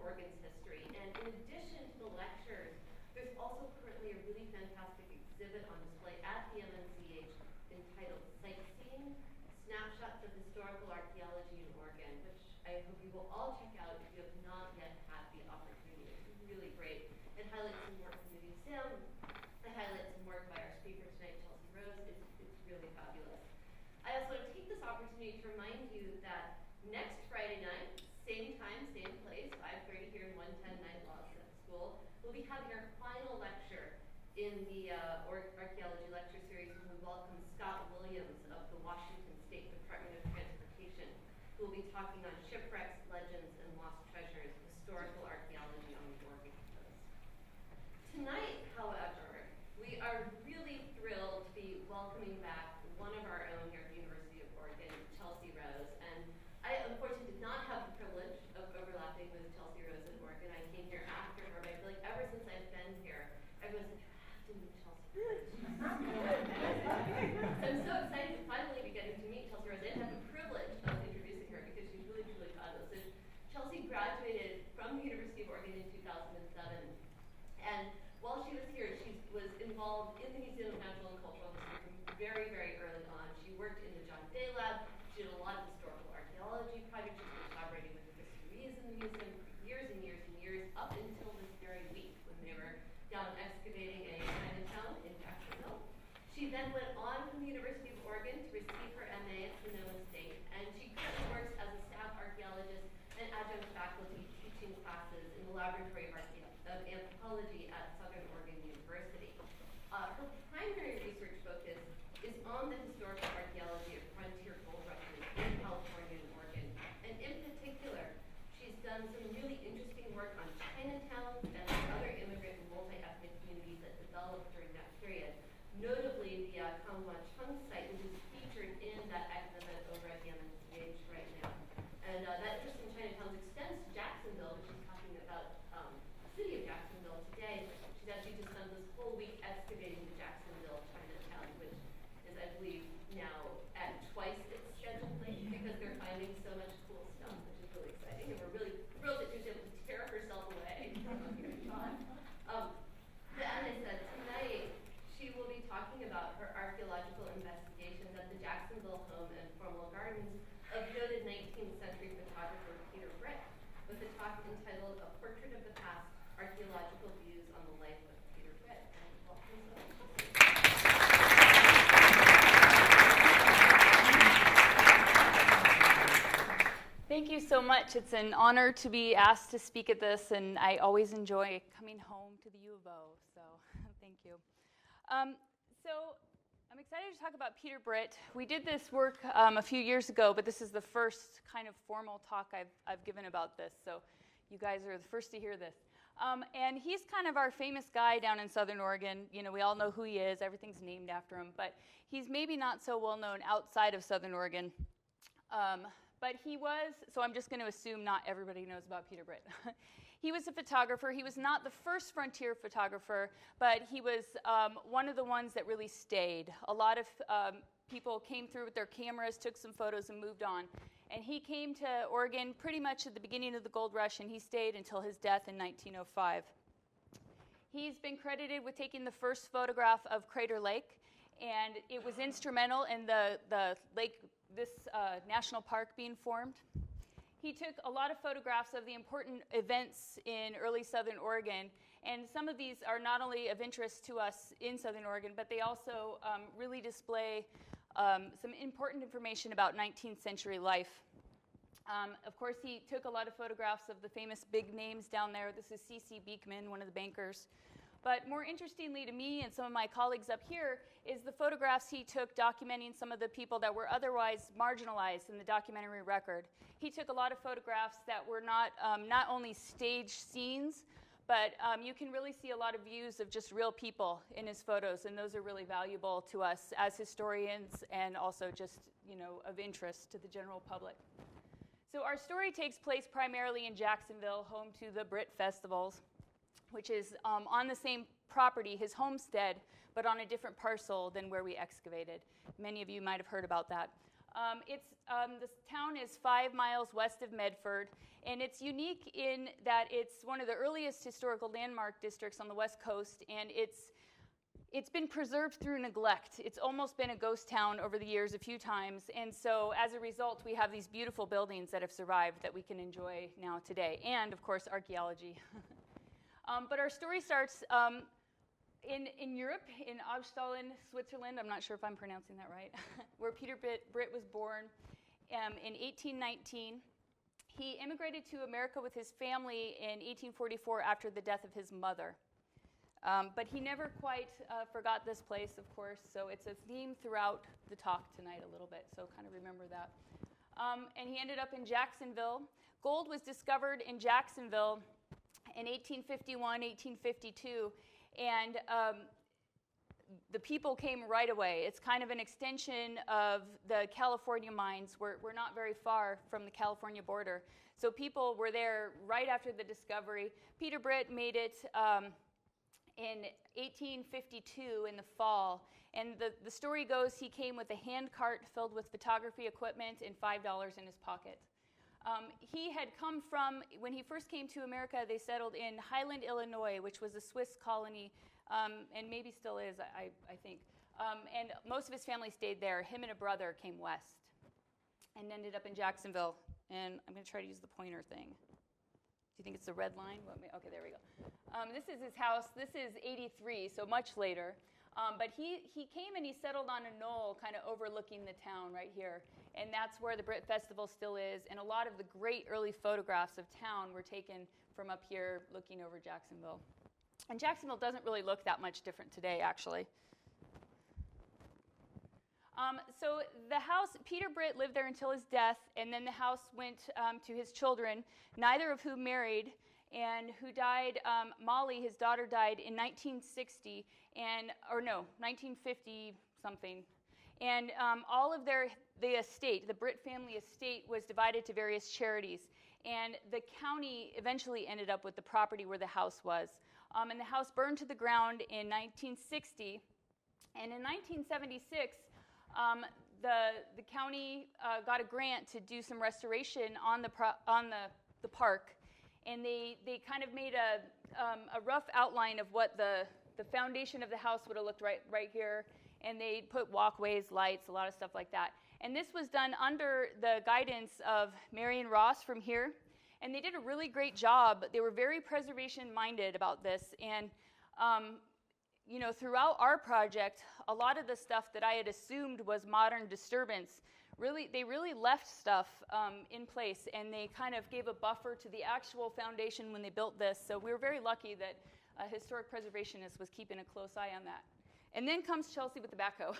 Oregon's history. And in addition to the lectures, there's also currently a really fantastic exhibit on display at the MNCH entitled Sightseeing, Snapshots of Historical Archaeology in Oregon, which I hope you will all check out if you have not yet had the opportunity. It's really great. It highlights some work from the museum. It highlights some work by our speaker tonight, Chelsea Rose. It's really fabulous. I also want to take this opportunity to remind you that next Friday night, same time, same place, 5:30 here in 110 Knight Law School, we'll be having our final lecture in the archaeology lecture series when we welcome Scott Williams of the Washington State Department of Transportation, who will be talking on shipwrecks, legends, and lost treasures, historical archaeology on the Oregon coast. Tonight, however, we are really thrilled to be welcoming back one of our own here at the University of Oregon, Chelsea Rose. And I, unfortunately, did not have the privilege of overlapping with Chelsea Rose in Oregon. I came here after her, but I feel like ever since I've been here, everyone's like, you have to meet Chelsea Rose. So I'm so excited to finally be getting to meet Chelsea Rose and have the privilege of introducing her because she's really, truly fabulous. So Chelsea graduated from the University of Oregon in 2007. And while she was here, she was involved in the Museum of Natural and Cultural History from very, very early on. She worked in the John Day Lab. She did a lot of historical archaeology projects. She's been collaborating with the histories in the museum for years and years and years, up until this very week when they were down excavating a Chinatown in Jacksonville. She then went on from the University of Oregon to receive her MA at Sonoma State, and she currently works as a staff archaeologist and adjunct faculty teaching classes in the Laboratory of Anthropology at Southern Oregon University. Her primary research focus is on the historical archaeology of frontier gold rushes in California and Oregon. And in particular, she's done some really interesting work on Chinatowns and other immigrant and multi-ethnic communities that developed during that period, notably the Kangwon-Chung site, which is featured in that exhibit over at the MNCH right now. And that interest in Chinatowns extends to Jacksonville, which she's talking about the city of Jacksonville today. She's actually just done this whole week excavating the Jacksonville Chinatown, which is, I believe, now at twice its scheduled length because they're finding so much cool stuff, which is really exciting. And we're really thrilled that she was able to tear herself away from here in John. But as I said, tonight she will be talking about her archaeological investigations at the Jacksonville home and formal gardens of noted 19th century photographer Peter Britt, with a talk entitled A Portrait of the Past, Archaeological Views on the Life of Peter Britt. And welcome to the Thank you so much. It's an honor to be asked to speak at this, and I always enjoy coming home to the U of O, so thank you. So I'm excited to talk about Peter Britt. We did this work a few years ago, but this is the first kind of formal talk I've given about this, so you guys are the first to hear this. And he's kind of our famous guy down in Southern Oregon. You know, we all know who he is. Everything's named after him, but he's maybe not so well known outside of Southern Oregon. But he was, so I'm just going to assume not everybody knows about Peter Britt. He was a photographer. He was not the first frontier photographer, but he was one of the ones that really stayed. A lot of people came through with their cameras, took some photos, and moved on. And he came to Oregon pretty much at the beginning of the gold rush, and he stayed until his death in 1905. He's been credited with taking the first photograph of Crater Lake, and it was instrumental in the lake, this national park being formed. He took a lot of photographs of the important events in early Southern Oregon, and some of these are not only of interest to us in Southern Oregon, but they also really display some important information about 19th century life. Of course, he took a lot of photographs of the famous big names down there. This is C.C. Beekman, one of the bankers. But more interestingly to me and some of my colleagues up here is the photographs he took documenting some of the people that were otherwise marginalized in the documentary record. He took a lot of photographs that were not only staged scenes, but you can really see a lot of views of just real people in his photos, and those are really valuable to us as historians and also just, you know, of interest to the general public. So our story takes place primarily in Jacksonville, home to the Britt Festivals, which is on the same property, his homestead, but on a different parcel than where we excavated. Many of you might have heard about that. This town is 5 miles west of Medford, and it's unique in that it's one of the earliest historical landmark districts on the West Coast, and it's been preserved through neglect. It's almost been a ghost town over the years a few times, and so as a result, we have these beautiful buildings that have survived that we can enjoy now today, and of course, archaeology. But our story starts in Europe, in Obstallen, Switzerland. I'm not sure if I'm pronouncing that right, where Peter Britt was born in 1819. He immigrated to America with his family in 1844 after the death of his mother. But he never quite forgot this place, of course, so it's a theme throughout the talk tonight a little bit, so kind of remember that. And he ended up in Jacksonville. Gold was discovered in Jacksonville in 1851, 1852, and the people came right away. It's kind of an extension of the California mines. We're not very far from the California border. So people were there right after the discovery. Peter Britt made it in 1852 in the fall. And the story goes he came with a hand cart filled with photography equipment and $5 in his pocket. He had come from, when he first came to America, they settled in Highland, Illinois, which was a Swiss colony, and maybe still is, I think. And most of his family stayed there. Him and a brother came west and ended up in Jacksonville. And I'm going to try to use the pointer thing. Do you think it's the red line? Okay, there we go. This is his house. This is 83, so much later. But he came and he settled on a knoll kind of overlooking the town right here. And that's where the Brit Festival still is. And a lot of the great early photographs of town were taken from up here looking over Jacksonville. And Jacksonville doesn't really look that much different today, actually. So the house, Peter Britt lived there until his death, and then the house went to his children, neither of whom married, and who died, Molly, his daughter, died in 1960, 1950 something. And all of the estate, the Britt family estate, was divided to various charities. And the county eventually ended up with the property where the house was. And the house burned to the ground in 1960. And in 1976, the county got a grant to do some restoration on the park. And they kind of made a rough outline of what the foundation of the house would have looked right here. And they put walkways, lights, a lot of stuff like that. And this was done under the guidance of Marion Ross from here. And they did a really great job. They were very preservation-minded about this. And, throughout our project, a lot of the stuff that I had assumed was modern disturbance, they really left stuff in place. And they kind of gave a buffer to the actual foundation when they built this. So we were very lucky that a historic preservationist was keeping a close eye on that. And then comes Chelsea with the backhoe.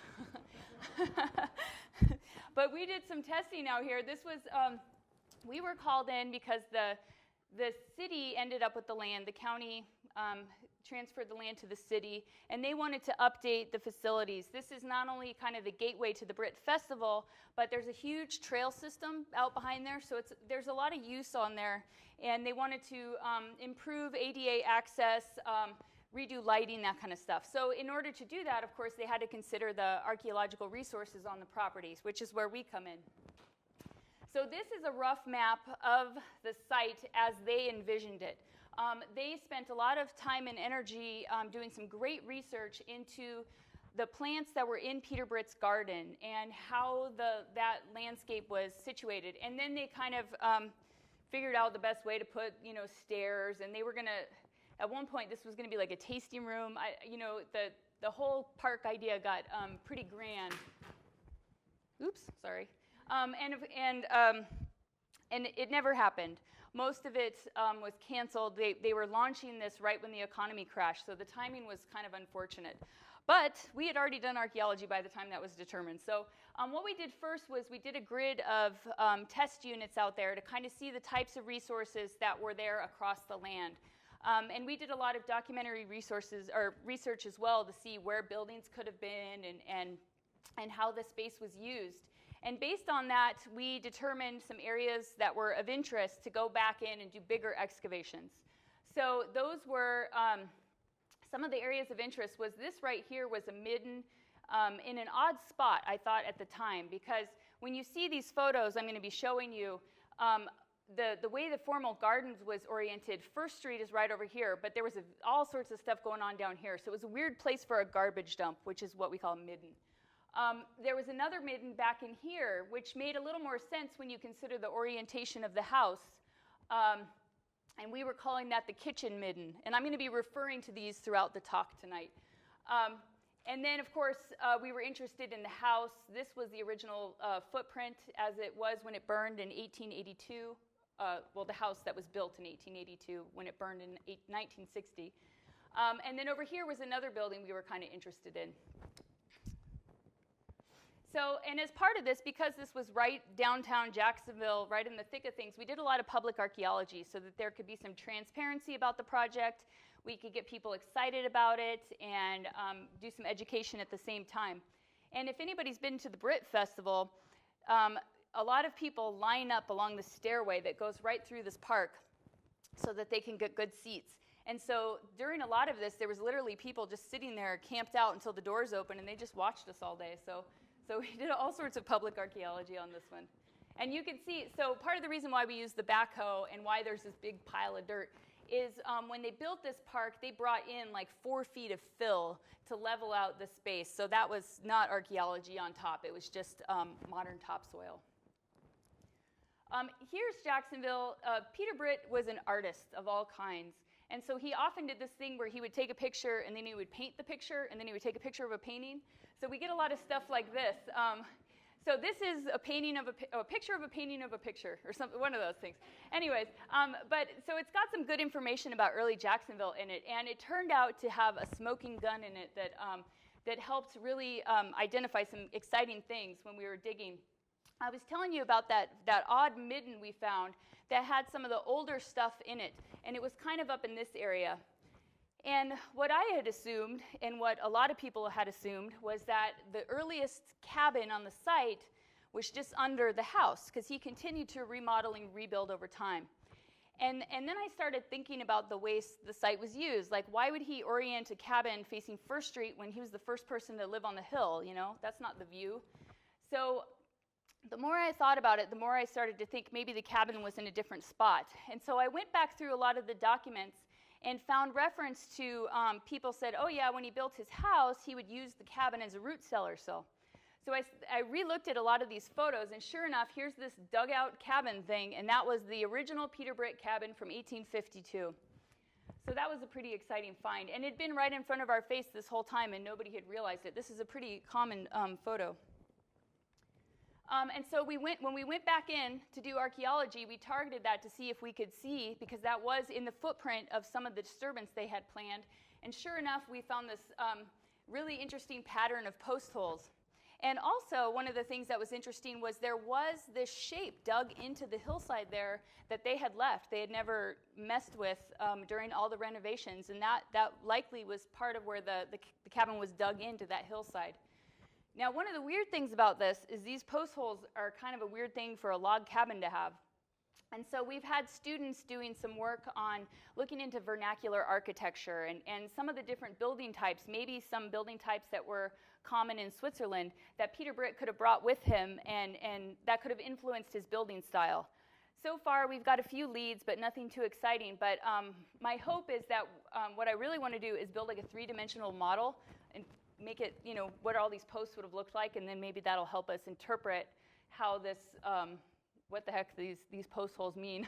But we did some testing out here. This was, we were called in because the city ended up with the land. The county transferred the land to the city, and they wanted to update the facilities. This is not only kind of the gateway to the Brit Festival, but there's a huge trail system out behind there, so there's a lot of use on there. And they wanted to improve ADA access, redo lighting, that kind of stuff. So in order to do that, of course, they had to consider the archaeological resources on the properties, which is where we come in. So this is a rough map of the site as they envisioned it. They spent a lot of time and energy doing some great research into the plants that were in Peter Britt's garden and how that landscape was situated. And then they kind of figured out the best way to put, stairs, and they were going to, at one point, this was going to be like a tasting room. The whole park idea got pretty grand. Oops, sorry. And it never happened. Most of it was canceled. They were launching this right when the economy crashed, so the timing was kind of unfortunate. But we had already done archaeology by the time that was determined. So what we did first was we did a grid of test units out there to kind of see the types of resources that were there across the land. And we did a lot of documentary research as well to see where buildings could have been and how the space was used. And based on that, we determined some areas that were of interest to go back in and do bigger excavations. So those were some of the areas of interest. Was this right here was a midden in an odd spot, I thought, at the time, because when you see these photos I'm going to be showing you, the way the Formal Gardens was oriented, First Street is right over here, but there was all sorts of stuff going on down here. So it was a weird place for a garbage dump, which is what we call a midden. There was another midden back in here, which made a little more sense when you consider the orientation of the house. And we were calling that the kitchen midden. And I'm going to be referring to these throughout the talk tonight. And then, of course, we were interested in the house. This was the original footprint as it was when it burned in 1882. Well, the house that was built in 1882 when it burned in 1960. And then over here was another building we were kind of interested in. So, and as part of this, because this was right downtown Jacksonville, right in the thick of things, we did a lot of public archaeology so that there could be some transparency about the project. We could get people excited about it and do some education at the same time. And if anybody's been to the Brit Festival, a lot of people line up along the stairway that goes right through this park so that they can get good seats. And so during a lot of this, there was literally people just sitting there camped out until the doors opened, and they just watched us all day. So we did all sorts of public archaeology on this one. And you can see, so part of the reason why we use the backhoe and why there's this big pile of dirt is when they built this park, they brought in like 4 feet of fill to level out the space. So that was not archaeology on top. It was just modern topsoil. Here's Jacksonville. Peter Britt was an artist of all kinds. And so he often did this thing where he would take a picture, and then he would paint the picture, and then he would take a picture of a painting. So we get a lot of stuff like this. So this is a painting of a picture of a painting of a picture, or something, one of those things. Anyways, but so it's got some good information about early Jacksonville in it, and it turned out to have a smoking gun in it that helped really identify some exciting things when we were digging. I was telling you about that odd midden we found that had some of the older stuff in it, and it was kind of up in this area. And what I had assumed, and what a lot of people had assumed, was that the earliest cabin on the site was just under the house, because he continued to remodel and rebuild over time. And then I started thinking about the way the site was used. Like, why would he orient a cabin facing First Street when he was the first person to live on the hill? You know, that's not the view. So the more I thought about it, the more I started to think maybe the cabin was in a different spot. And so I went back through a lot of the documents and found reference to people said, oh yeah, when he built his house, he would use the cabin as a root cellar. So I re-looked at a lot of these photos, and sure enough, here's this dugout cabin thing, and that was the original Peter Britt cabin from 1852. So that was a pretty exciting find. And it'd been right in front of our face this whole time, and nobody had realized it. This is a pretty common photo. And so when we went back in to do archaeology, we targeted that to see if we could see, because that was in the footprint of some of the disturbance they had planned. And sure enough, we found this really interesting pattern of post holes. And also, one of the things that was interesting was there was this shape dug into the hillside there that they had left. They had never messed with during all the renovations, and that likely was part of where the cabin was dug into that hillside. Now, one of the weird things about this is these post holes are kind of a weird thing for a log cabin to have. And so we've had students doing some work on looking into vernacular architecture and some of the different building types, maybe some building types that were common in Switzerland that Peter Britt could have brought with him, and that could have influenced his building style. So far, we've got a few leads, but nothing too exciting. But my hope is that what I really want to do is build like a three-dimensional model and make it, you know, what all these posts would have looked like, and then maybe that'll help us interpret how this, what the heck these post holes mean.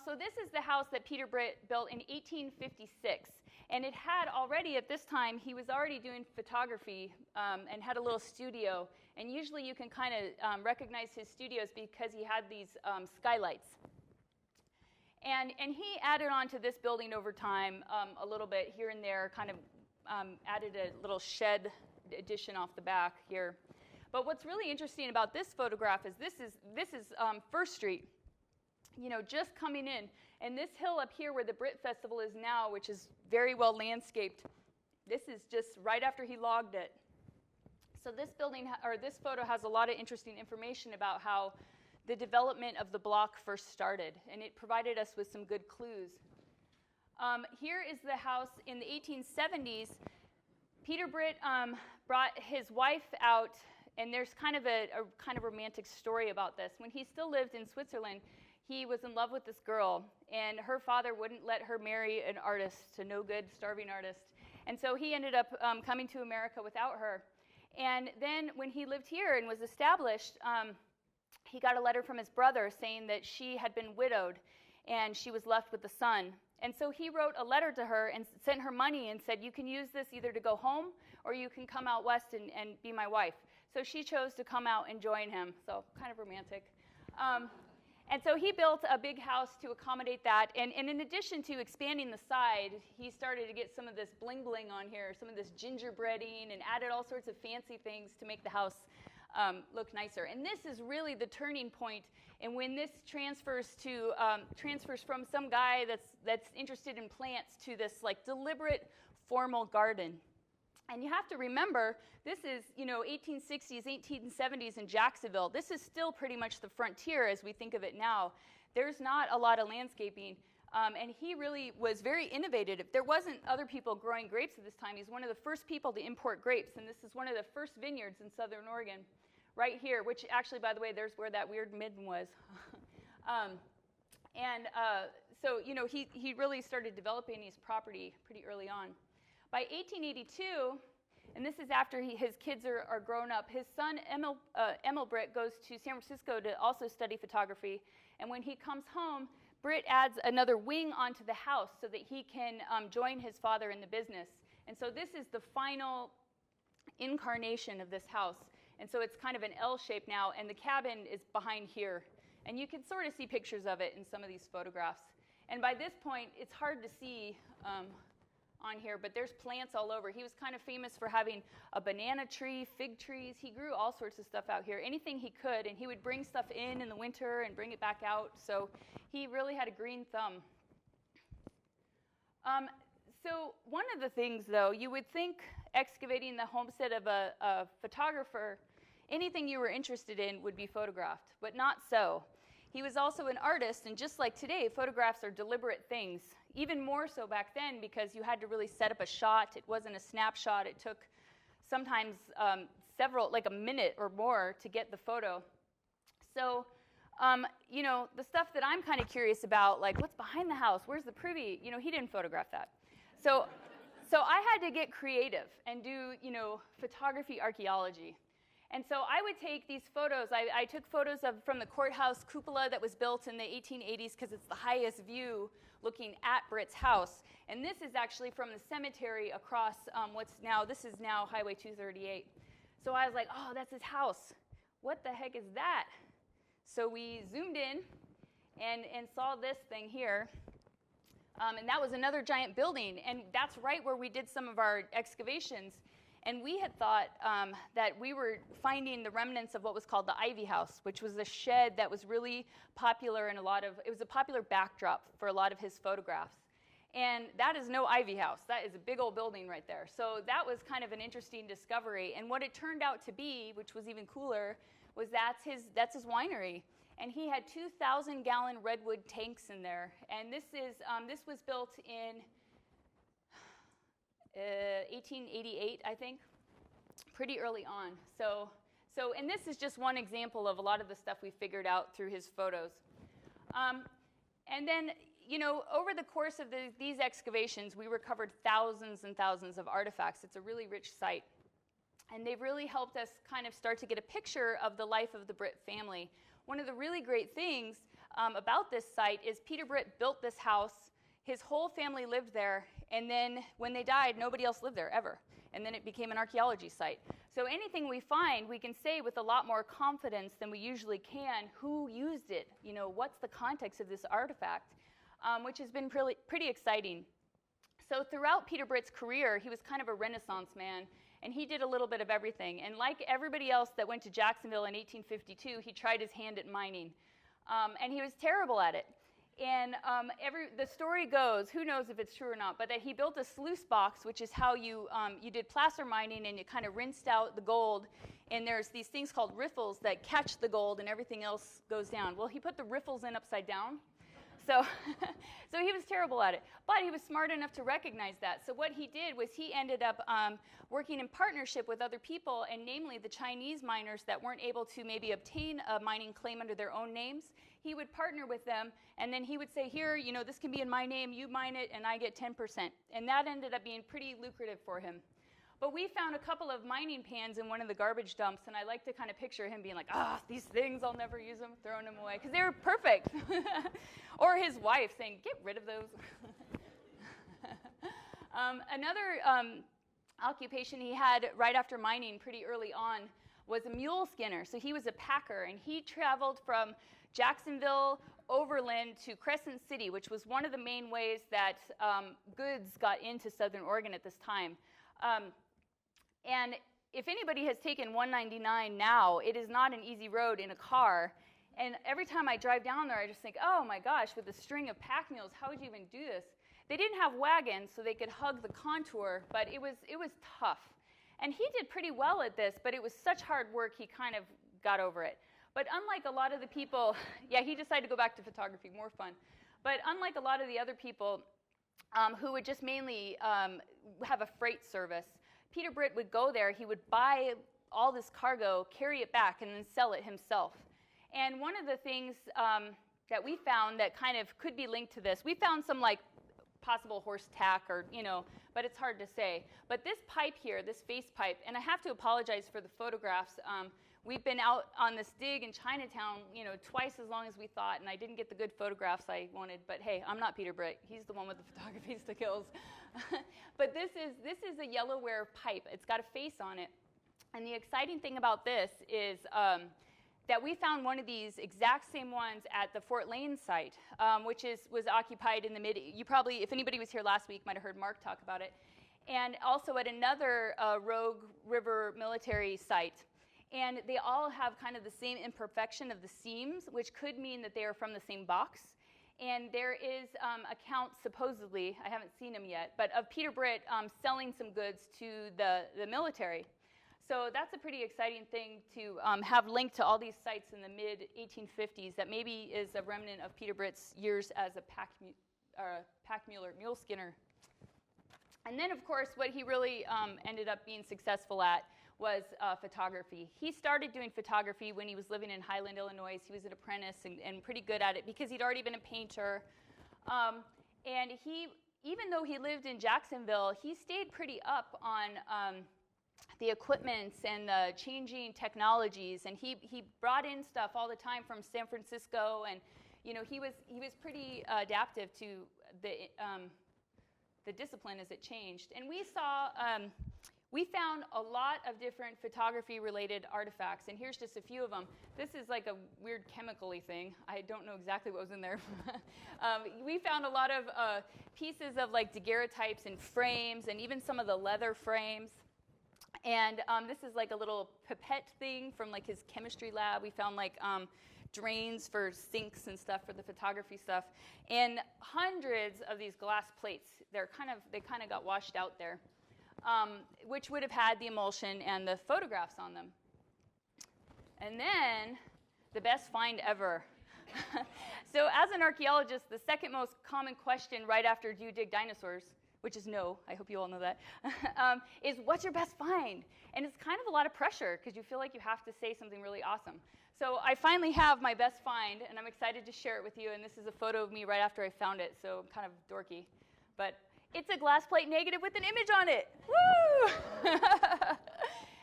So this is the house that Peter Britt built in 1856, and it had already, at this time, he was already doing photography and had a little studio, and usually you can kind of recognize his studios because he had these skylights. And he added on to this building over time a little bit here and there, kind of added a little shed addition off the back here. But what's really interesting about this photograph is this is First Street, you know, just coming in. And this hill up here where the Brit Festival is now, which is very well landscaped, this is just right after he logged it. So this building, or this photo has a lot of interesting information about how the development of the block first started, and it provided us with some good clues. Here is the house in the 1870s. Peter Britt brought his wife out And there's kind of a kind of romantic story about this. When he still lived in Switzerland, he was in love with this girl, and her father wouldn't let her marry an artist, a no-good, starving artist. And so he ended up coming to America without her. And then when he lived here and was established, he got a letter from his brother saying that she had been widowed and she was left with a son. And so he wrote a letter to her and sent her money and said, you can use this either to go home or you can come out west and be my wife. So she chose to come out and join him, so kind of romantic. And so he built a big house to accommodate that. And in addition to expanding the side, he started to get some of this bling-bling on here, some of this gingerbreading, and added all sorts of fancy things to make the house look nicer. And this is really the turning point. And when this transfers from some guy that's interested in plants to this like deliberate formal garden. And you have to remember, this is, 1860s, 1870s in Jacksonville. This is still pretty much the frontier as we think of it now. There's not a lot of landscaping. And he really was very innovative. There wasn't other people growing grapes at this time. He's one of the first people to import grapes. And this is one of the first vineyards in southern Oregon, right here, which actually, by the way, there's where that weird midden was. So, he really started developing his property pretty early on. By 1882, and this is after his kids are grown up, his son, Emil Britt, goes to San Francisco to also study photography. And when he comes home, Britt adds another wing onto the house so that he can join his father in the business. And so this is the final incarnation of this house. And so it's kind of an L shape now, and the cabin is behind here. And you can sort of see pictures of it in some of these photographs. And by this point, it's hard to see on here, but there's plants all over. He was kind of famous for having a banana tree, fig trees. He grew all sorts of stuff out here, anything he could, and he would bring stuff in the winter and bring it back out. So he really had a green thumb. So one of the things, though, you would think excavating the homestead of a photographer, anything you were interested in would be photographed, but not so. He was also an artist, and just like today, photographs are deliberate things, even more so back then because you had to really set up a shot. It wasn't a snapshot. It took sometimes like a minute or more to get the photo. So, the stuff that I'm kind of curious about, like what's behind the house, where's the privy, he didn't photograph that. So I had to get creative and do, photography archaeology. And so I would take these photos. I took photos from the courthouse cupola that was built in the 1880s because it's the highest view looking at Britt's house. And this is actually from the cemetery across this is now Highway 238. So I was like, oh, that's his house. What the heck is that? So we zoomed in and saw this thing here. And that was another giant building. And that's right where we did some of our excavations. And we had thought that we were finding the remnants of what was called the Ivy House, which was a shed that was really popular in it was a popular backdrop for a lot of his photographs. And that is no Ivy House. That is a big old building right there. So that was kind of an interesting discovery. And what it turned out to be, which was even cooler, was that's his winery. And he had 2,000-gallon redwood tanks in there. And this was built in 1888, I think, pretty early on. And this is just one example of a lot of the stuff we figured out through his photos. And then, over the course of these excavations, we recovered thousands and thousands of artifacts. It's a really rich site. And they've really helped us kind of start to get a picture of the life of the Britt family. One of the really great things about this site is Peter Britt built this house. His whole family lived there, and then when they died, nobody else lived there ever. And then it became an archaeology site. So anything we find, we can say with a lot more confidence than we usually can who used it, what's the context of this artifact, which has been pretty exciting. So throughout Peter Britt's career, he was kind of a Renaissance man, and he did a little bit of everything. And like everybody else that went to Jacksonville in 1852, he tried his hand at mining. And he was terrible at it. And the story goes, who knows if it's true or not, but that he built a sluice box, which is how you did placer mining, and you kind of rinsed out the gold. And there's these things called riffles that catch the gold, and everything else goes down. Well, he put the riffles in upside down. So, so he was terrible at it. But he was smart enough to recognize that. So what he did was he ended up working in partnership with other people, and namely the Chinese miners that weren't able to maybe obtain a mining claim under their own names. He would partner with them, and then he would say, here, this can be in my name, you mine it, and I get 10%. And that ended up being pretty lucrative for him. But we found a couple of mining pans in one of the garbage dumps, and I like to kind of picture him being like, these things, I'll never use them, throwing them away, because they were perfect. Or his wife saying, get rid of those. Another occupation he had right after mining pretty early on was a mule skinner. So he was a packer, and he traveled from Jacksonville overland to Crescent City, which was one of the main ways that goods got into Southern Oregon at this time. And if anybody has taken 199 now, it is not an easy road in a car. And every time I drive down there, I just think, oh my gosh, with a string of pack mules, how would you even do this? They didn't have wagons, so they could hug the contour, but it was tough. And he did pretty well at this, but it was such hard work, he kind of got over it. But unlike a lot of the people, yeah, he decided to go back to photography, more fun. But unlike a lot of the other people who would just mainly have a freight service, Peter Britt would go there, he would buy all this cargo, carry it back, and then sell it himself. And one of the things that we found that kind of could be linked to this, we found some like possible horse tack or, but it's hard to say. But this pipe here, this face pipe, and I have to apologize for the photographs. We've been out on this dig in Chinatown, twice as long as we thought, and I didn't get the good photographs I wanted. But hey, I'm not Peter Britt. He's the one with the photography skills. But this is a yellowware pipe. It's got a face on it. And the exciting thing about this is that we found one of these exact same ones at the Fort Lane site, which was occupied in the you probably, if anybody was here last week, might have heard Mark talk about it. And also at another Rogue River military site. And they all have kind of the same imperfection of the seams, which could mean that they are from the same box. And there is accounts, supposedly, I haven't seen them yet, but of Peter Britt selling some goods to the military. So that's a pretty exciting thing to have linked to all these sites in the mid-1850s that maybe is a remnant of Peter Britt's years as a pack mule or mule skinner. And then, of course, what he really ended up being successful at was photography. He started doing photography when he was living in Highland, Illinois. He was an apprentice and pretty good at it because he'd already been a painter. And even though he lived in Jacksonville, he stayed pretty up on the equipment and the changing technologies. And he brought in stuff all the time from San Francisco. And he was pretty adaptive to the discipline as it changed. And we found a lot of different photography-related artifacts, and here's just a few of them. This is like a weird chemical-y thing. I don't know exactly what was in there. We found a lot of pieces of like daguerreotypes and frames, and even some of the leather frames. And this is like a little pipette thing from like his chemistry lab. We found like drains for sinks and stuff for the photography stuff, and hundreds of these glass plates. They kind of got washed out there. Which would have had the emulsion and the photographs on them. And then, the best find ever. So as an archaeologist, the second most common question right after do you dig dinosaurs, which is no, I hope you all know that, is what's your best find? And it's kind of a lot of pressure because you feel like you have to say something really awesome. So I finally have my best find, and I'm excited to share it with you, and this is a photo of me right after I found it, so I'm kind of dorky. But it's a glass plate negative with an image on it. Woo!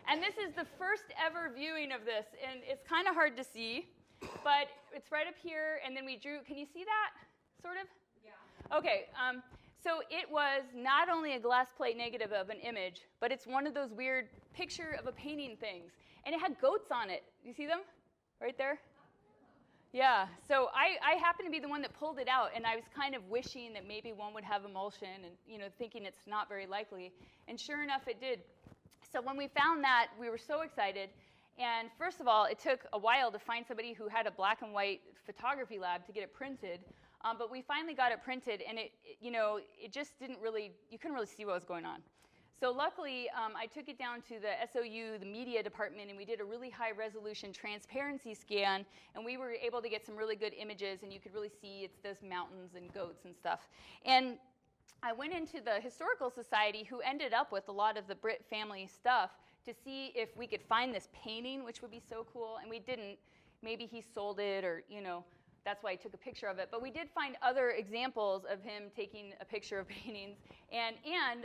And this is the first ever viewing of this, and it's kind of hard to see, but it's right up here, and then we drew, can you see that, sort of? Yeah. Okay, so it was not only a glass plate negative of an image, but it's one of those weird picture of a painting things, and it had goats on it. You see them? Right there? Yeah, so I happened to be the one that pulled it out, and I was kind of wishing that maybe one would have emulsion and, thinking it's not very likely. And sure enough, it did. So when we found that, we were so excited. And first of all, it took a while to find somebody who had a black and white photography lab to get it printed. But we finally got it printed, and it just didn't really, you couldn't really see what was going on. So luckily, I took it down to the SOU, the media department, and we did a really high-resolution transparency scan, and we were able to get some really good images, and you could really see it's those mountains and goats and stuff. And I went into the Historical Society, who ended up with a lot of the Britt family stuff, to see if we could find this painting, which would be so cool, and we didn't. Maybe he sold it, or, that's why I took a picture of it. But we did find other examples of him taking a picture of paintings. And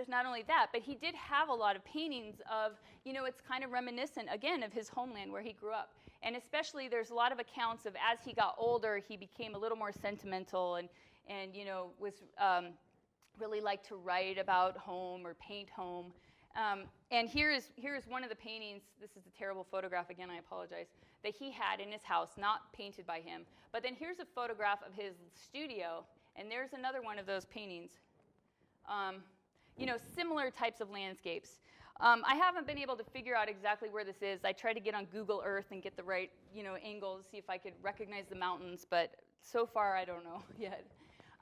not only that, but he did have a lot of paintings of, it's kind of reminiscent, again, of his homeland where he grew up. And especially there's a lot of accounts of as he got older, he became a little more sentimental and was really liked to write about home or paint home. And here's one of the paintings. This is a terrible photograph, again, I apologize, that he had in his house, not painted by him. But then here's a photograph of his studio, and there's another one of those paintings. Similar types of landscapes. I haven't been able to figure out exactly where this is. I tried to get on Google Earth and get the right, angle to see if I could recognize the mountains, but so far I don't know yet.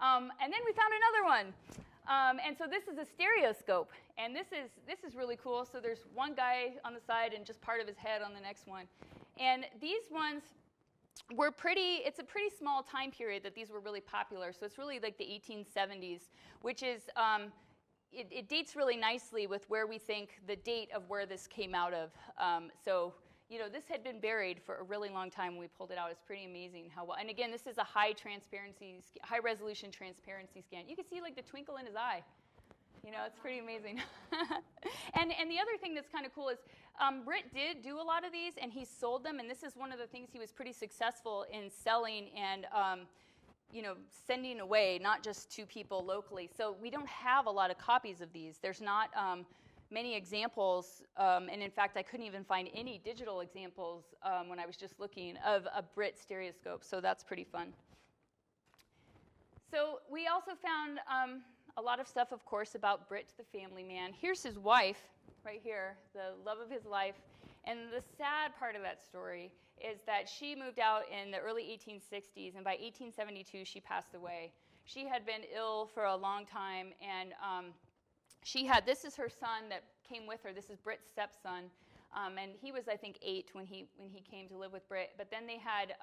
And then we found another one. And so this is a stereoscope, and this is really cool. So there's one guy on the side and just part of his head on the next one. And these ones were it's a pretty small time period that these were really popular. So it's really like the 1870s, which is, it dates really nicely with where we think the date of where this came out of. This had been buried for a really long time when we pulled it out. It's pretty amazing how well. And again, this is a high-resolution transparency scan. You can see like the twinkle in his eye. It's pretty amazing. and the other thing that's kind of cool is Britt did do a lot of these, and he sold them. And this is one of the things he was pretty successful in selling and sending away, not just to people locally. So we don't have a lot of copies of these. There's not many examples, and in fact, I couldn't even find any digital examples when I was just looking of a Britt stereoscope, so that's pretty fun. So we also found a lot of stuff, of course, about Britt, the family man. Here's his wife right here, the love of his life, and the sad part of that story is that she moved out in the early 1860s, and by 1872, she passed away. She had been ill for a long time, and this is her son that came with her. This is Britt's stepson, and he was, I think, 8 when he came to live with Britt. But then they had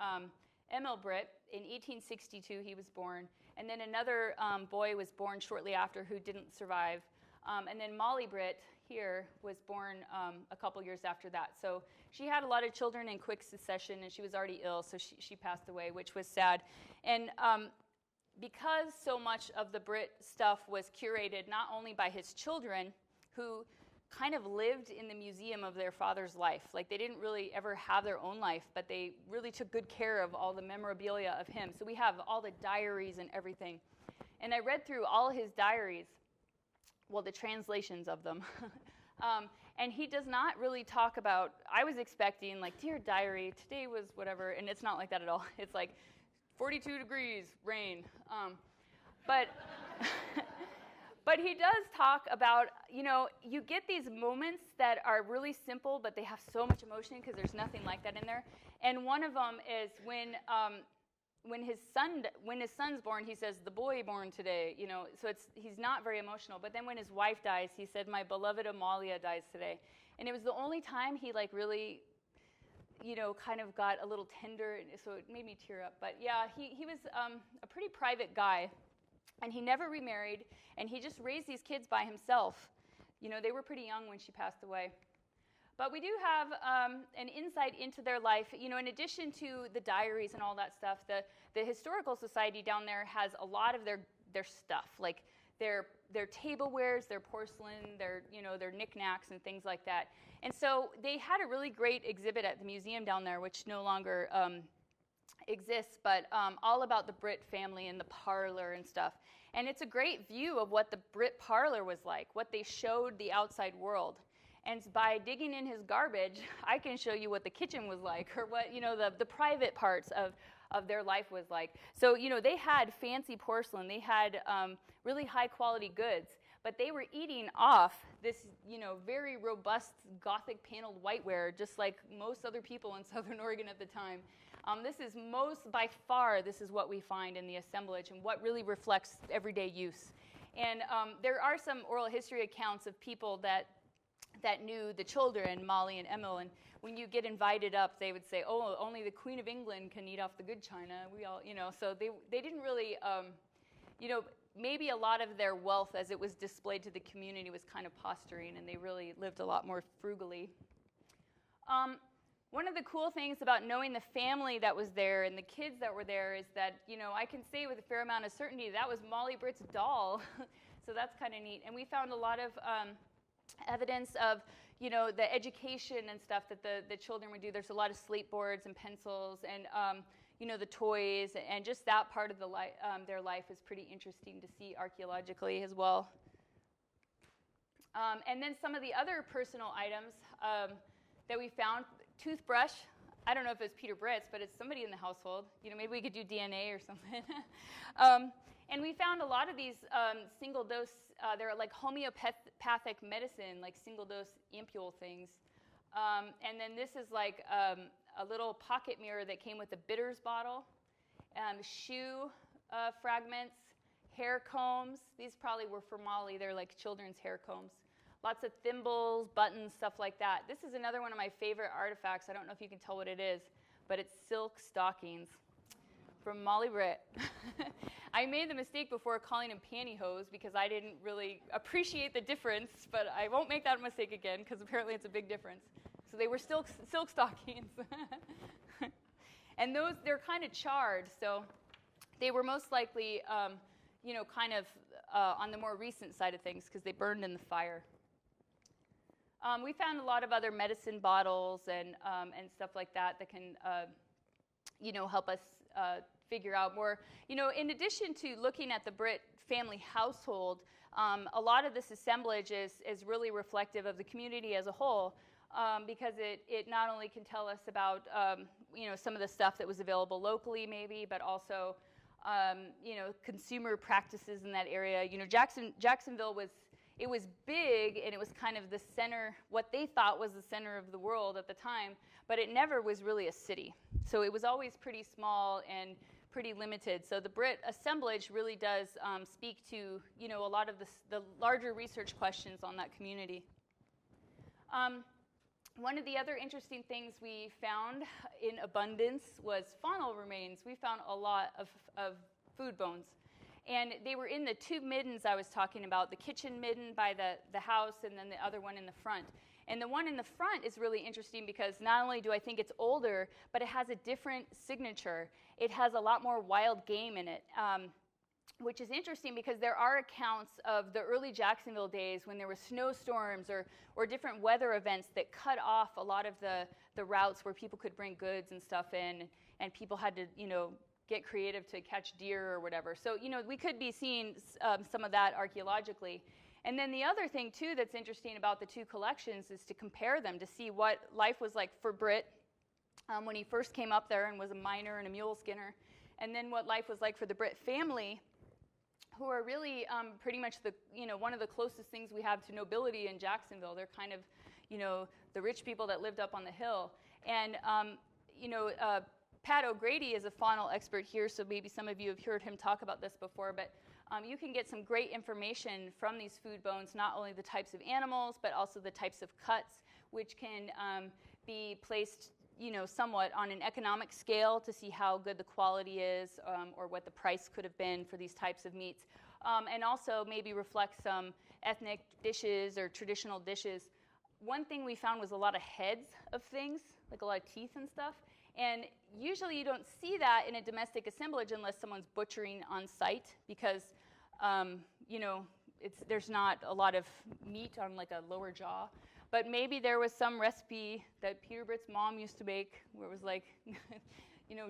Emil Britt. In 1862, he was born. And then another boy was born shortly after who didn't survive. And then Molly Britt here was born a couple years after that. So she had a lot of children in quick succession, and she was already ill, so she passed away, which was sad. And because so much of the Britt stuff was curated not only by his children, who kind of lived in the museum of their father's life. Like, they didn't really ever have their own life, but they really took good care of all the memorabilia of him. So we have all the diaries and everything. And I read through all his diaries, well, the translations of them. And he does not really talk about, I was expecting, like, dear diary, today was whatever, and it's not like that at all. It's like 42 degrees, rain. But he does talk about, you get these moments that are really simple, but they have so much emotion because there's nothing like that in there. And one of them is when his son's born, he says, "The boy born today," So he's not very emotional. But then when his wife dies, he said, "My beloved Amalia dies today," and it was the only time he really, kind of got a little tender. So it made me tear up. But yeah, he was a pretty private guy. And he never remarried, and he just raised these kids by himself. They were pretty young when she passed away. But we do have an insight into their life. In addition to the diaries and all that stuff, the Historical Society down there has a lot of their stuff, like their tablewares, their porcelain, their knickknacks and things like that. And so they had a really great exhibit at the museum down there, which no longer exists, but all about the Britt family and the parlor and stuff. And it's a great view of what the Britt parlor was like, what they showed the outside world. And by digging in his garbage, I can show you what the kitchen was like, or what the private parts of their life was like. So they had fancy porcelain, they had really high quality goods, but they were eating off this very robust Gothic paneled whiteware, just like most other people in Southern Oregon at the time. This is what we find in the assemblage and what really reflects everyday use. And there are some oral history accounts of people that knew the children, Molly and Emil, and when you get invited up, they would say, oh, only the Queen of England can eat off the good china. We all, so they didn't really, maybe a lot of their wealth as it was displayed to the community was kind of posturing, and they really lived a lot more frugally. One of the cool things about knowing the family that was there and the kids that were there is that, I can say with a fair amount of certainty that was Molly Britt's doll. So that's kind of neat. And we found a lot of evidence of, the education and stuff that the children would do. There's a lot of slate boards and pencils and, the toys, and just that part of their life is pretty interesting to see archaeologically as well. And then some of the other personal items that we found, toothbrush. I don't know if it's Peter Britt's, but it's somebody in the household. Maybe we could do DNA or something. And we found a lot of these single-dose, they're like homeopathic medicine, like single-dose ampule things. And then this is like a little pocket mirror that came with a bitters bottle, shoe fragments, hair combs. These probably were for Molly. They're like children's hair combs. Lots of thimbles, buttons, stuff like that. This is another one of my favorite artifacts. I don't know if you can tell what it is, but it's silk stockings from Molly Britt. I made the mistake before calling them pantyhose because I didn't really appreciate the difference, but I won't make that mistake again because apparently it's a big difference. So they were silk stockings. And they're kind of charred, so they were most likely, kind of on the more recent side of things because they burned in the fire. We found a lot of other medicine bottles and stuff like that can, help us figure out more. In addition to looking at the Britt family household, a lot of this assemblage is really reflective of the community as a whole, because it not only can tell us about, some of the stuff that was available locally maybe, but also, consumer practices in that area. Jacksonville was big, and it was kind of the center, what they thought was the center of the world at the time, but it never was really a city. So it was always pretty small and pretty limited. So the Britt assemblage really does speak to, a lot of the larger research questions on that community. One of the other interesting things we found in abundance was faunal remains. We found a lot of food bones. And they were in the two middens I was talking about, the kitchen midden by the house and then the other one in the front. And the one in the front is really interesting because not only do I think it's older, but it has a different signature. It has a lot more wild game in it, which is interesting because there are accounts of the early Jacksonville days when there were snowstorms or different weather events that cut off a lot of the routes where people could bring goods and stuff in, and people had to, get creative to catch deer or whatever. So, we could be seeing some of that archaeologically. And then the other thing, too, that's interesting about the two collections is to compare them to see what life was like for Britt when he first came up there and was a miner and a mule skinner, and then what life was like for the Britt family, who are really pretty much one of the closest things we have to nobility in Jacksonville. They're kind of, the rich people that lived up on the hill. And, Pat O'Grady is a faunal expert here, so maybe some of you have heard him talk about this before, but you can get some great information from these food bones, not only the types of animals, but also the types of cuts, which can be placed, somewhat on an economic scale to see how good the quality is, or what the price could have been for these types of meats, and also maybe reflect some ethnic dishes or traditional dishes. One thing we found was a lot of heads of things, like a lot of teeth and stuff. And usually you don't see that in a domestic assemblage unless someone's butchering on site because, there's not a lot of meat on like a lower jaw. But maybe there was some recipe that Peter Britt's mom used to make where it was like,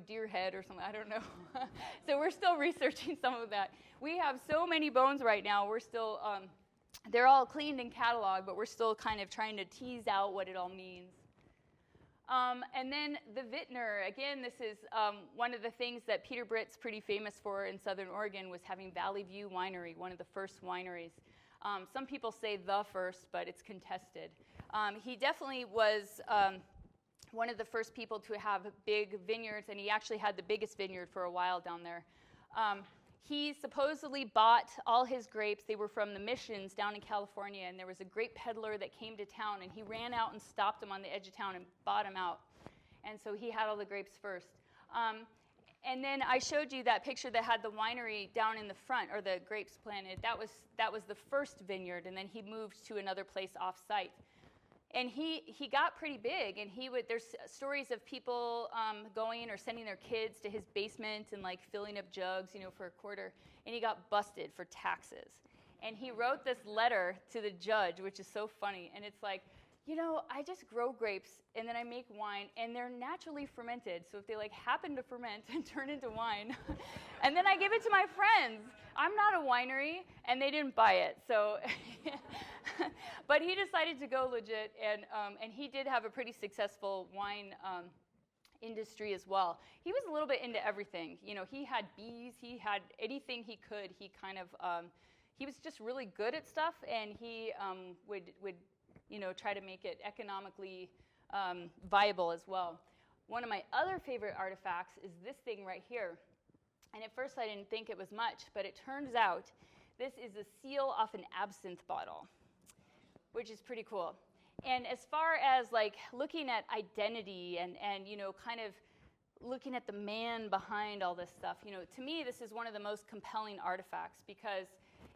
deer head or something. I don't know. So we're still researching some of that. We have so many bones right now. We're still, they're all cleaned and cataloged, but we're still kind of trying to tease out what it all means. And then the vintner, again, this is one of the things that Peter Britt's pretty famous for in Southern Oregon was having Valley View Winery, one of the first wineries. Some people say the first, but it's contested. He definitely was one of the first people to have big vineyards, and he actually had the biggest vineyard for a while down there. He supposedly bought all his grapes. They were from the missions down in California, and there was a grape peddler that came to town, and he ran out and stopped him on the edge of town and bought him out. And so he had all the grapes first. And then I showed you that picture that had the winery down in the front, or the grapes planted. That was the first vineyard, and then he moved to another place off-site. And he got pretty big, and there's stories of people going or sending their kids to his basement and like filling up jugs, for a quarter, and he got busted for taxes. And he wrote this letter to the judge, which is so funny, and it's like, I just grow grapes, and then I make wine, and they're naturally fermented, so if they happen to ferment and turn into wine, and then I give it to my friends, I'm not a winery, and they didn't buy it, so... But he decided to go legit, and he did have a pretty successful wine industry as well. He was a little bit into everything. He had bees, he had anything he could. He kind of, he was just really good at stuff, and he would try to make it economically viable as well. One of my other favorite artifacts is this thing right here. And at first I didn't think it was much, but it turns out this is a seal off an absinthe bottle, which is pretty cool. And as far as looking at identity and kind of looking at the man behind all this stuff, to me this is one of the most compelling artifacts because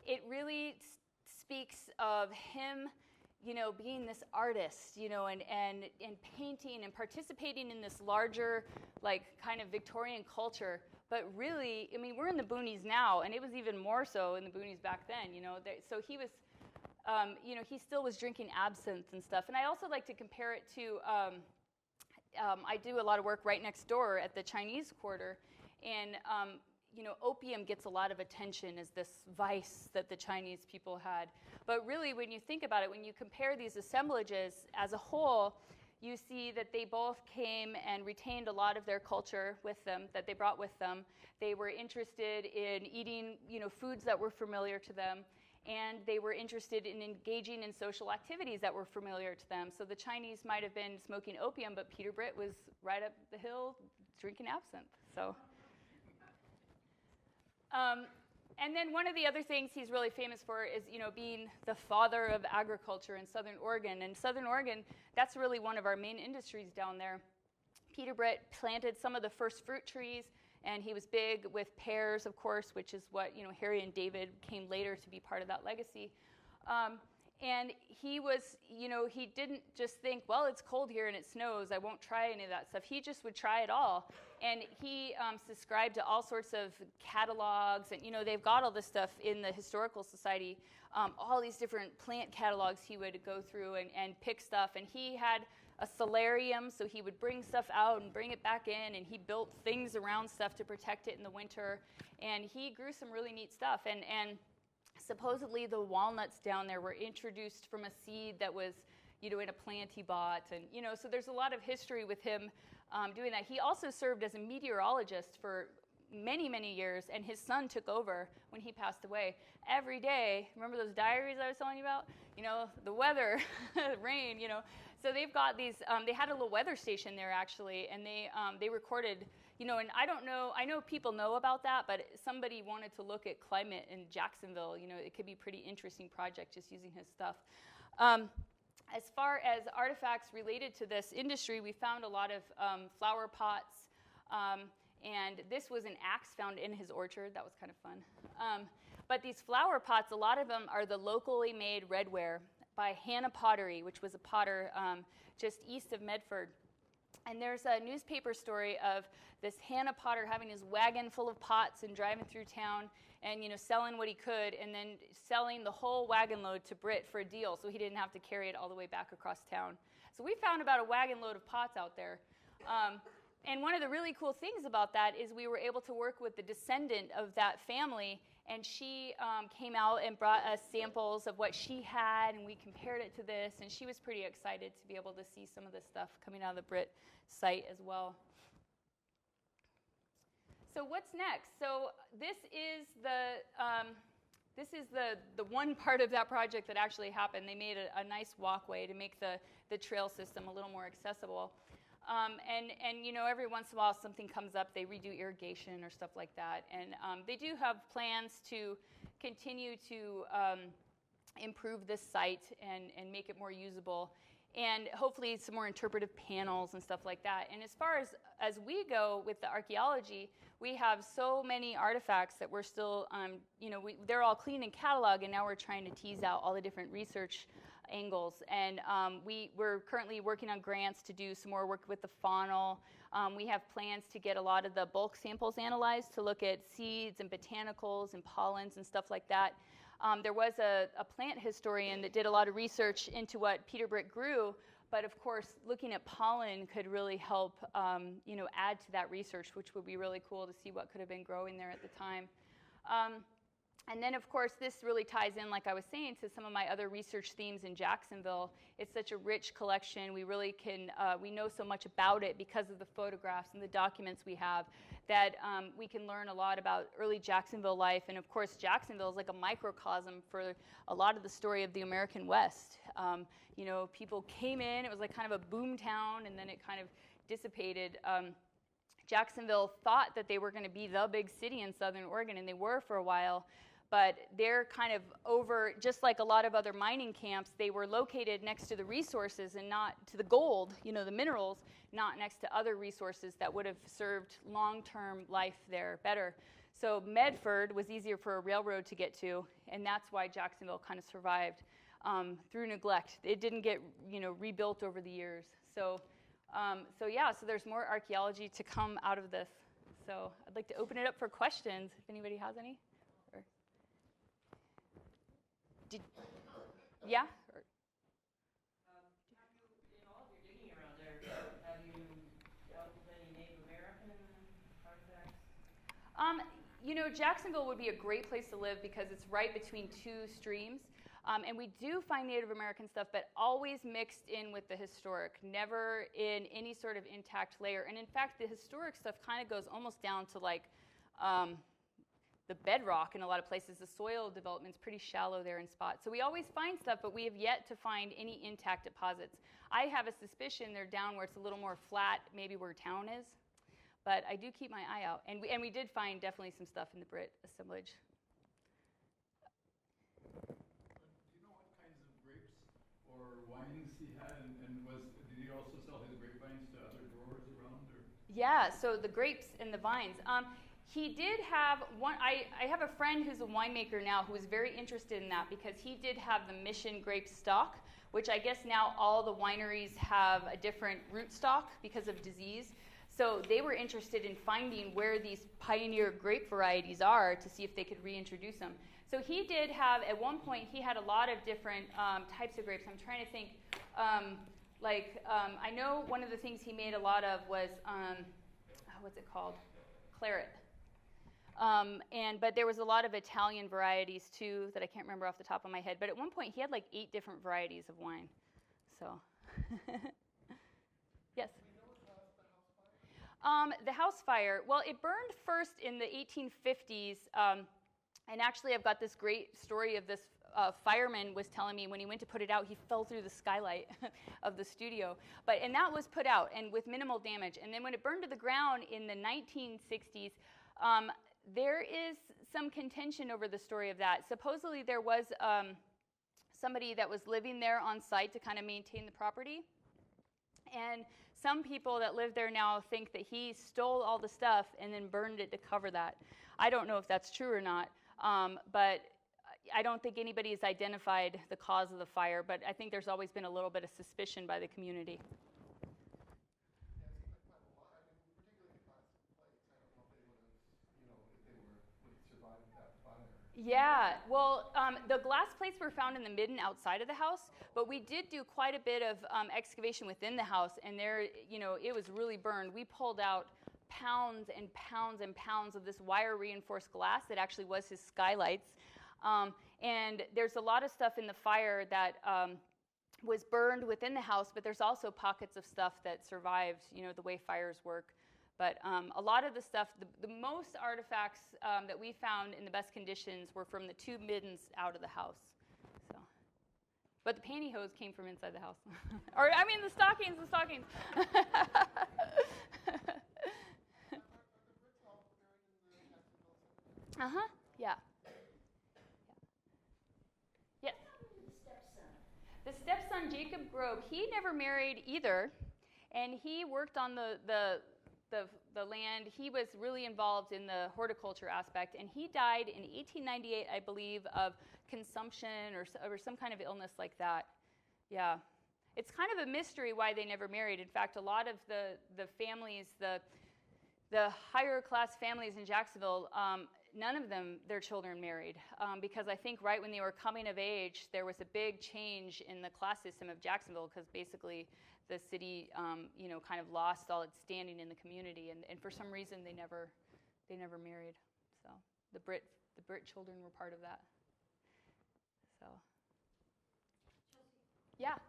it really speaks of him, being this artist, and painting and participating in this larger kind of Victorian culture. But really, we're in the boonies now, and it was even more so in the boonies back then, So he was, he still was drinking absinthe and stuff. And I also like to compare it to, I do a lot of work right next door at the Chinese Quarter, and, opium gets a lot of attention as this vice that the Chinese people had. But really, when you think about it, when you compare these assemblages as a whole, you see that they both came and retained a lot of their culture with them, that they brought with them. They were interested in eating, foods that were familiar to them, and they were interested in engaging in social activities that were familiar to them. So the Chinese might have been smoking opium, but Peter Britt was right up the hill drinking absinthe. So, and then one of the other things he's really famous for is, being the father of agriculture in Southern Oregon. And Southern Oregon, that's really one of our main industries down there. Peter Britt planted some of the first fruit trees, and he was big with pears, of course, which is what, Harry and David came later to be part of that legacy. And he was, he didn't just think, well, it's cold here and it snows, I won't try any of that stuff. He just would try it all. And he subscribed to all sorts of catalogs, and, they've got all this stuff in the Historical Society, all these different plant catalogs he would go through and pick stuff. And he had a solarium, so he would bring stuff out and bring it back in, and he built things around stuff to protect it in the winter. And he grew some really neat stuff. And supposedly the walnuts down there were introduced from a seed that was, in a plant he bought. And, so there's a lot of history with him doing that. He also served as a meteorologist for many, many years, and his son took over when he passed away. Every day, remember those diaries I was telling you about? The weather, rain, So they've got these, they had a little weather station there, actually, and they recorded, and I don't know, I know people know about that, but somebody wanted to look at climate in Jacksonville. It could be a pretty interesting project just using his stuff. As far as artifacts related to this industry, we found a lot of flower pots, and this was an axe found in his orchard. That was kind of fun. But these flower pots, a lot of them are the locally made redware by Hannah Pottery, which was a potter just east of Medford. And there's a newspaper story of this Hannah Potter having his wagon full of pots and driving through town and, selling what he could, and then selling the whole wagon load to Britt for a deal so he didn't have to carry it all the way back across town. So we found about a wagon load of pots out there. And one of the really cool things about that is we were able to work with the descendant of that family, and she came out and brought us samples of what she had, and we compared it to this, and she was pretty excited to be able to see some of this stuff coming out of the Britt site as well. So what's next? So this is the one part of that project that actually happened. They made a nice walkway to make the trail system a little more accessible. And every once in a while something comes up, they redo irrigation or stuff like that. And they do have plans to continue to improve this site and make it more usable. And hopefully some more interpretive panels and stuff like that. And as far as we go with the archaeology, we have so many artifacts that we're still, they're all clean and cataloged, and now we're trying to tease out all the different research angles. And we're currently working on grants to do some more work with the faunal. We have plans to get a lot of the bulk samples analyzed to look at seeds and botanicals and pollens and stuff like that. There was a plant historian that did a lot of research into what Peter Brick grew, but of course, looking at pollen could really help, add to that research, which would be really cool to see what could have been growing there at the time. And then, of course, this really ties in, like I was saying, to some of my other research themes in Jacksonville. It's such a rich collection. We really can, we know so much about it because of the photographs and the documents we have that we can learn a lot about early Jacksonville life. And of course, Jacksonville is like a microcosm for a lot of the story of the American West. People came in, it was like kind of a boom town, and then it kind of dissipated. Jacksonville thought that they were going to be the big city in Southern Oregon, and they were for a while. But they're kind of over, just like a lot of other mining camps, they were located next to the resources and not to the gold, the minerals, not next to other resources that would have served long-term life there better. So Medford was easier for a railroad to get to, and that's why Jacksonville kind of survived through neglect. It didn't get, rebuilt over the years. So there's more archaeology to come out of this. So I'd like to open it up for questions, if anybody has any. Yeah? Have you, in all of your digging around there, have you dealt with any Native American artifacts? Jacksonville would be a great place to live because it's right between two streams. And we do find Native American stuff, but always mixed in with the historic, never in any sort of intact layer. And in fact, the historic stuff kind of goes almost down to like the bedrock in a lot of places. The soil development's pretty shallow there in spots. So we always find stuff, but we have yet to find any intact deposits. I have a suspicion they're down where it's a little more flat, maybe where town is. But I do keep my eye out. And we did find definitely some stuff in the Brit assemblage. Do you know what kinds of grapes or wines he had? And did he also sell his grapevines to other growers around? Or? Yeah, so the grapes and the vines. He did have one. I have a friend who's a winemaker now who was very interested in that because he did have the Mission grape stock, which I guess now all the wineries have a different root stock because of disease. So they were interested in finding where these pioneer grape varieties are to see if they could reintroduce them. So he did have, at one point, he had a lot of different types of grapes. I'm trying to think, I know one of the things he made a lot of was, what's it called? Claret. But there was a lot of Italian varieties too that I can't remember off the top of my head. But at one point he had like 8 different varieties of wine. So, yes. The house fire. Well, it burned first in the 1850s, and actually I've got this great story of this fireman was telling me when he went to put it out, he fell through the skylight of the studio. And that was put out and with minimal damage. And then when it burned to the ground in the 1960s. There is some contention over the story of that. Supposedly there was somebody that was living there on site to kind of maintain the property. And some people that live there now think that he stole all the stuff and then burned it to cover that. I don't know if that's true or not, but I don't think anybody has identified the cause of the fire, but I think there's always been a little bit of suspicion by the community. Yeah, well, the glass plates were found in the midden outside of the house, but we did do quite a bit of excavation within the house, and there, it was really burned. We pulled out pounds and pounds and pounds of this wire-reinforced glass that actually was his skylights. And there's a lot of stuff in the fire that was burned within the house, but there's also pockets of stuff that survived, the way fires work. But a lot of the stuff, the most artifacts that we found in the best conditions were from the 2 middens out of the house. So, but the pantyhose came from inside the house. The stockings. Grove. He never married either, and he worked on the land. He was really involved in the horticulture aspect, and he died in 1898, I believe, of consumption or some kind of illness like that. Yeah. It's kind of a mystery why they never married. In fact, a lot of the families, the higher class families in Jacksonville, none of them, their children married, because I think right when they were coming of age, there was a big change in the class system of Jacksonville, because basically the city, kind of lost all its standing in the community, and for some reason they never married. So the Brit children were part of that. So. Yeah.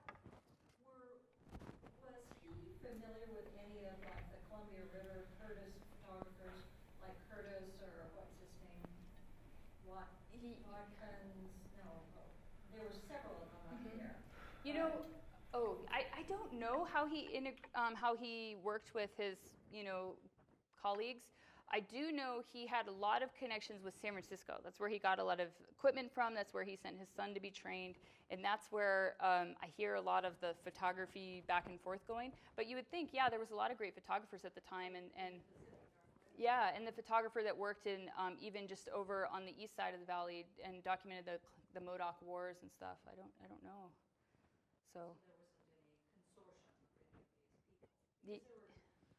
Was he familiar with any of like the Columbia River Curtis photographers, like Curtis or what's his name? Watkins? No, there were several of them up there. I don't know how he worked with his colleagues. I do know he had a lot of connections with San Francisco. That's where he got a lot of equipment from. That's where he sent his son to be trained. And that's where I hear a lot of the photography back and forth going. But you would think, yeah, there was a lot of great photographers at the time. And the photographer that worked in even just over on the east side of the valley and documented the Modoc Wars and stuff. I don't know. So There wasn't any consortium with these people.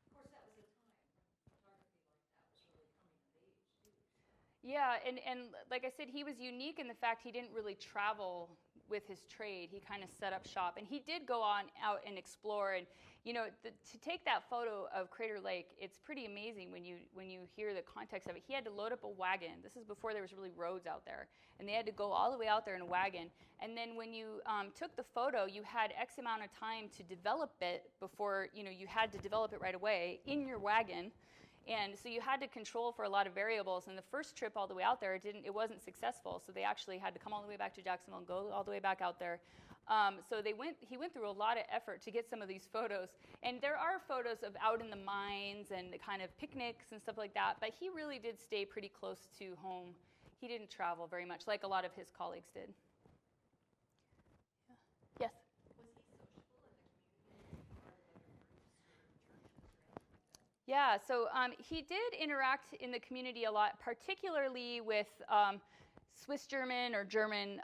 Of course, that was a time when photography like that was really coming of age, too. Yeah, and like I said, he was unique in the fact he didn't really travel with his trade. He kind of set up shop, and he did go on out and explore. And to take that photo of Crater Lake, it's pretty amazing when you hear the context of it. He had to load up a wagon. This is before there was really roads out there, and they had to go all the way out there in a wagon. And then when you took the photo, you had X amount of time to develop it before you had to develop it right away in your wagon. And so you had to control for a lot of variables. And the first trip all the way out there, it wasn't successful. So they actually had to come all the way back to Jacksonville and go all the way back out there. So he went through a lot of effort to get some of these photos. And there are photos of out in the mines and the kind of picnics and stuff like that. But he really did stay pretty close to home. He didn't travel very much, like a lot of his colleagues did. Yeah. Yes? Was he sociable in the community? Part of other groups or churches or anything like that? Yeah, so he did interact in the community a lot, particularly with Swiss German or German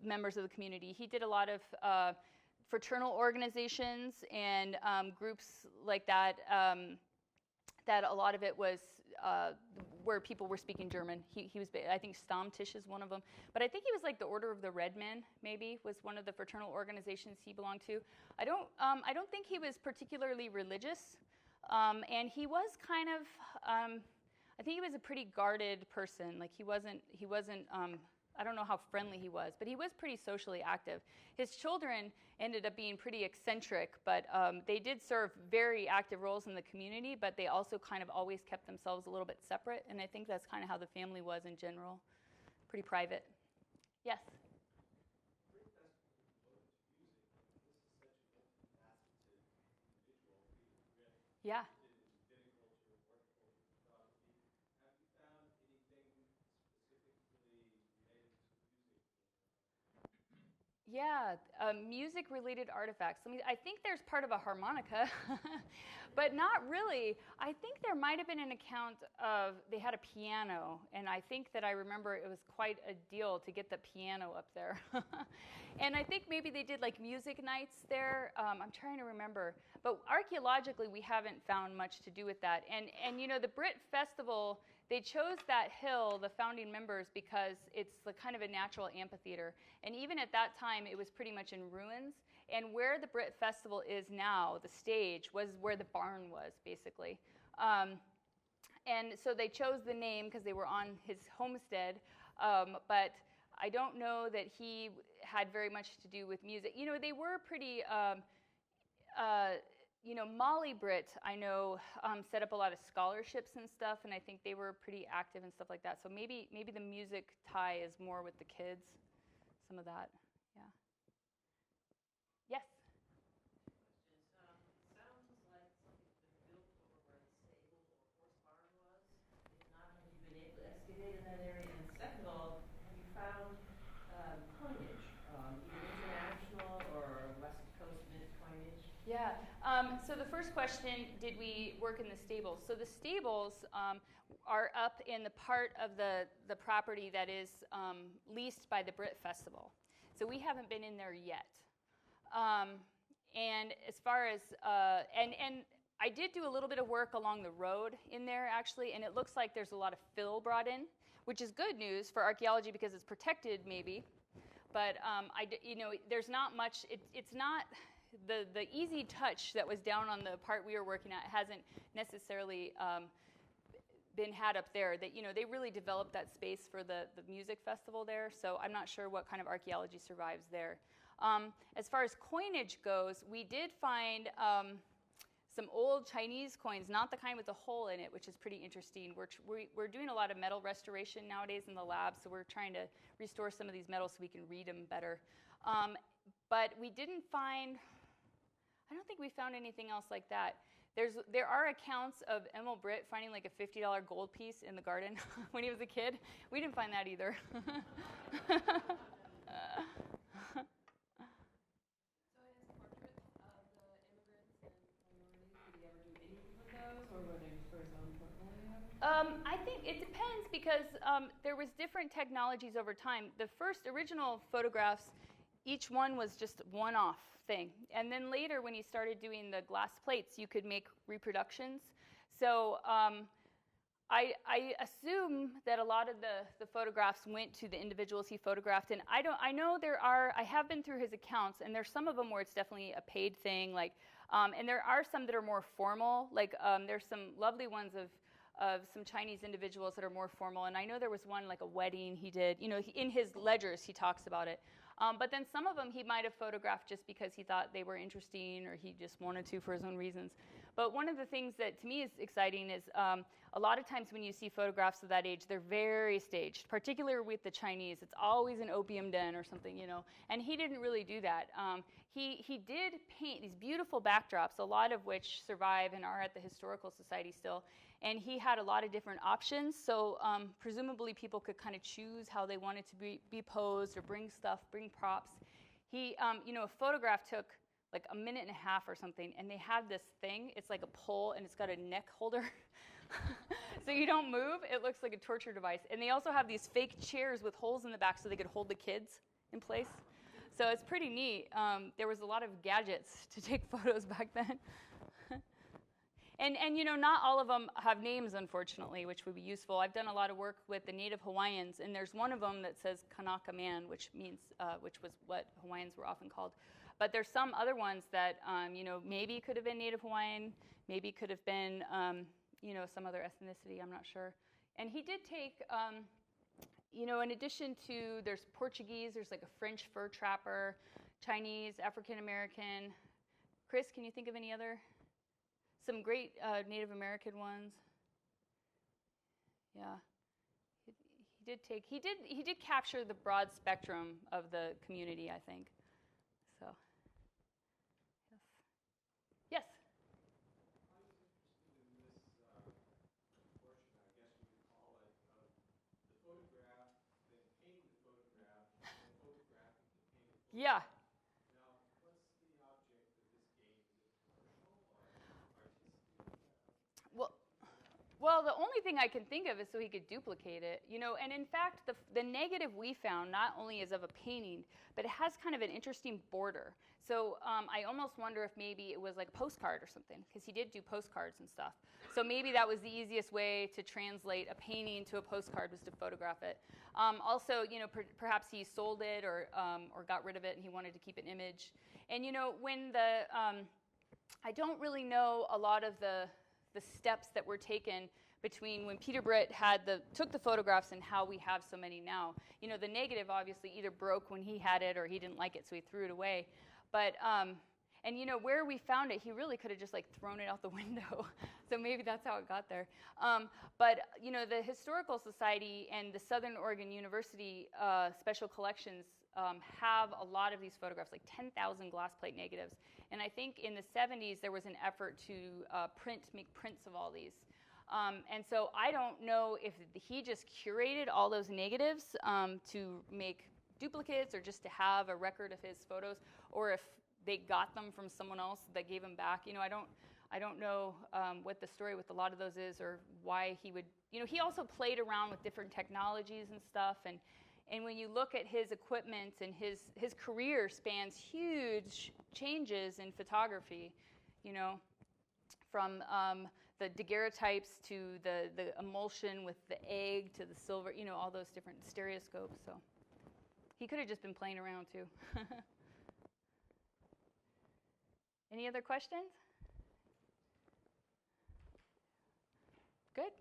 members of the community. He did a lot of fraternal organizations and groups like that, that a lot of it was where people were speaking German. He was, I think Stammtisch is one of them. But I think he was like the Order of the Red Men, maybe, was one of the fraternal organizations he belonged to. I don't think he was particularly religious. And he was kind of, I think he was a pretty guarded person. Like he wasn't, I don't know how friendly he was, but he was pretty socially active. His children ended up being pretty eccentric, but they did serve very active roles in the community, but they also kind of always kept themselves a little bit separate. And I think that's kind of how the family was in general, pretty private. Yes? Yeah. Yeah, music-related artifacts. I think there's part of a harmonica, but not really. I think there might have been an account of they had a piano, and I think that I remember it was quite a deal to get the piano up there. And I think maybe they did like music nights there. I'm trying to remember. But archaeologically, we haven't found much to do with that. And the Brit Festival, they chose that hill, the founding members, because it's the kind of a natural amphitheater. And even at that time, it was pretty much in ruins. And where the Brit Festival is now, the stage, was where the barn was, basically. And so they chose the name because they were on his homestead. But I don't know that he had very much to do with music. They were pretty... Molly Britt, I know, set up a lot of scholarships and stuff, and I think they were pretty active and stuff like that. So maybe the music tie is more with the kids, some of that, yeah. Yes? Questions. Sounds like something's been built over where the stable or horse barn was. If not, have you been able to excavate in that area? And second of all, have you found tonnage, either international or West So the first question, did we work in the stables? So the stables are up in the part of the property that is leased by the Brit Festival. So we haven't been in there yet. And as far as, and I did do a little bit of work along the road in there, actually, and it looks like there's a lot of fill brought in, which is good news for archaeology because it's protected, maybe. But, there's not much, it's not, the easy touch that was down on the part we were working at hasn't necessarily been had up there. That, they really developed that space for the music festival there, so I'm not sure what kind of archaeology survives there. As far as coinage goes, we did find some old Chinese coins, not the kind with the hole in it, which is pretty interesting. We're doing a lot of metal restoration nowadays in the lab, so we're trying to restore some of these metals so we can read them better. But we didn't find, I don't think we found anything else like that. There are accounts of Emil Britt finding like a $50 gold piece in the garden when he was a kid. We didn't find that either. I think it depends because there was different technologies over time. The first original photographs, each one was just one-off thing. And then later when he started doing the glass plates, you could make reproductions. So I assume that a lot of the photographs went to the individuals he photographed. And I know I have been through his accounts, and there's some of them where it's definitely a paid thing. Like, and there are some that are more formal. Like there's some lovely ones of some Chinese individuals that are more formal. And I know there was one, like a wedding he did. In his ledgers, he talks about it. But then some of them he might have photographed just because he thought they were interesting or he just wanted to for his own reasons. But one of the things that to me is exciting is a lot of times when you see photographs of that age, they're very staged, particularly with the Chinese. It's always an opium den or something, And he didn't really do that. He did paint these beautiful backdrops, a lot of which survive and are at the Historical Society still. And he had a lot of different options, so presumably people could kind of choose how they wanted to be posed or bring props. He, a photograph took like a minute and a half or something, and they have this thing. It's like a pole, and it's got a neck holder. So you don't move. It looks like a torture device. And they also have these fake chairs with holes in the back so they could hold the kids in place. So it's pretty neat. There was a lot of gadgets to take photos back then. And not all of them have names, unfortunately, which would be useful. I've done a lot of work with the native Hawaiians, and there's one of them that says Kanaka Man, which was what Hawaiians were often called. But there's some other ones that, maybe could have been native Hawaiian, maybe could have been, some other ethnicity, I'm not sure. And he did take, in addition to, there's Portuguese, there's like a French fur trapper, Chinese, African American. Chris, can you think of any other? Some great Native American ones. Yeah, he did capture the broad spectrum of the community, I think. So, yes. I was interested in this portion, I guess you could call it, of the photograph, then painting the photograph, and then photographing the painted photograph. Yeah. Now, what's the object of this game? Is it commercial or artistic? Well, the only thing I can think of is so he could duplicate it, And in fact, the negative we found not only is of a painting, but it has kind of an interesting border. So I almost wonder if maybe it was like a postcard or something, because he did do postcards and stuff. So maybe that was the easiest way to translate a painting to a postcard was to photograph it. Also, perhaps he sold it or got rid of it and he wanted to keep an image. And when I don't really know a lot of the steps that were taken between when Peter Britt took the photographs and how we have so many now. The negative obviously either broke when he had it or he didn't like it, so he threw it away. But, where we found it, he really could have just like thrown it out the window. So maybe that's how it got there. But, the Historical Society and the Southern Oregon University Special Collections have a lot of these photographs, like 10,000 glass plate negatives. And I think in the 70s, there was an effort to make prints of all these. And so I don't know if he just curated all those negatives to make duplicates or just to have a record of his photos, or if they got them from someone else that gave them back. I don't know what the story with a lot of those is, or why he would. He also played around with different technologies and stuff, and when you look at his equipment and his career spans huge changes in photography, from the daguerreotypes to the emulsion with the egg to the silver, all those different stereoscopes. So he could have just been playing around too. Any other questions? Good.